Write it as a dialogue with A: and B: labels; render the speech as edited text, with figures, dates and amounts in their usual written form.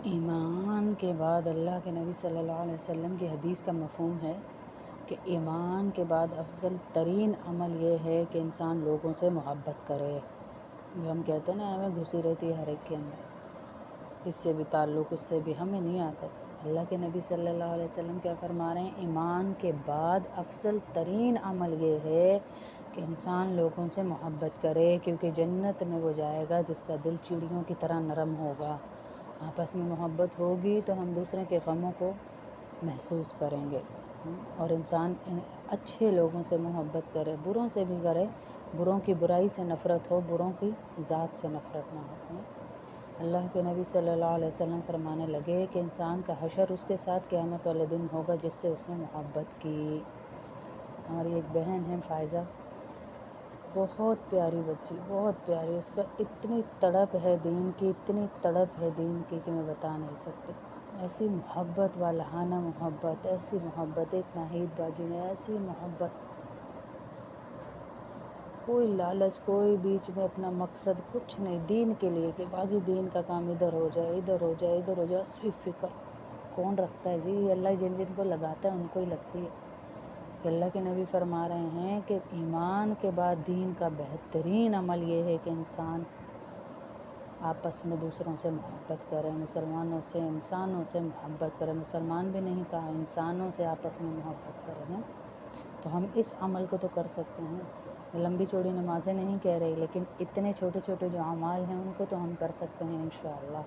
A: ایمان کے بعد اللہ کے نبی صلی اللہ علیہ وسلم کی حدیث کا مفہوم ہے کہ ایمان کے بعد افضل ترین عمل یہ ہے کہ انسان لوگوں سے محبت کرے. جو ہم کہتے ہیں نا ہمیں گھسی رہتی ہے ہر ایک کے اندر، اس سے بھی تعلق اس سے بھی ہمیں نہیں آتا. اللہ کے نبی صلی اللہ علیہ وسلم کیا فرما رہے ہیں؟ ایمان کے بعد افضل ترین عمل یہ ہے کہ انسان لوگوں سے محبت کرے، کیونکہ جنت میں وہ جائے گا جس کا دل چڑیوں کی طرح نرم ہوگا. آپس میں محبت ہوگی تو ہم دوسرے کے غموں کو محسوس کریں گے، اور انسان اچھے لوگوں سے محبت کرے، بروں سے بھی کرے، بروں کی برائی سے نفرت ہو، بروں کی ذات سے نفرت نہ ہو. اللہ کے نبی صلی اللہ علیہ وسلم فرمانے لگے کہ انسان کا حشر اس کے ساتھ قیامت والے دن ہوگا جس سے اس نے محبت کی. ہماری ایک بہن ہے فائزہ، بہت پیاری بچی، بہت پیاری. اس کا اتنی تڑپ ہے دین کی، اتنی تڑپ ہے دین کی کہ میں بتا نہیں سکتی. ایسی محبت والہانہ محبت، ایسی محبت. ایک ناہید باجی نے ایسی محبت، کوئی لالچ، کوئی بیچ میں اپنا مقصد کچھ نہیں، دین کے لیے کہ باجی دین کا کام ادھر ہو جائے، ادھر ہو جائے، ادھر ہو جائے. صرف فکر کون رکھتا ہے جی؟ اللہ جن جن کو لگاتا ہے ان کو ہی لگتی ہے. کہ اللہ کے نبی فرما رہے ہیں کہ ایمان کے بعد دین کا بہترین عمل یہ ہے کہ انسان آپس میں دوسروں سے محبت کرے، مسلمانوں سے، انسانوں سے محبت کرے. مسلمان بھی نہیں کہا، انسانوں سے آپس میں محبت کرے ہیں. تو ہم اس عمل کو تو کر سکتے ہیں. لمبی چوڑی نمازیں نہیں کہہ رہی، لیکن اتنے چھوٹے چھوٹے جو اعمال ہیں ان کو تو ہم کر سکتے ہیں انشاءاللہ.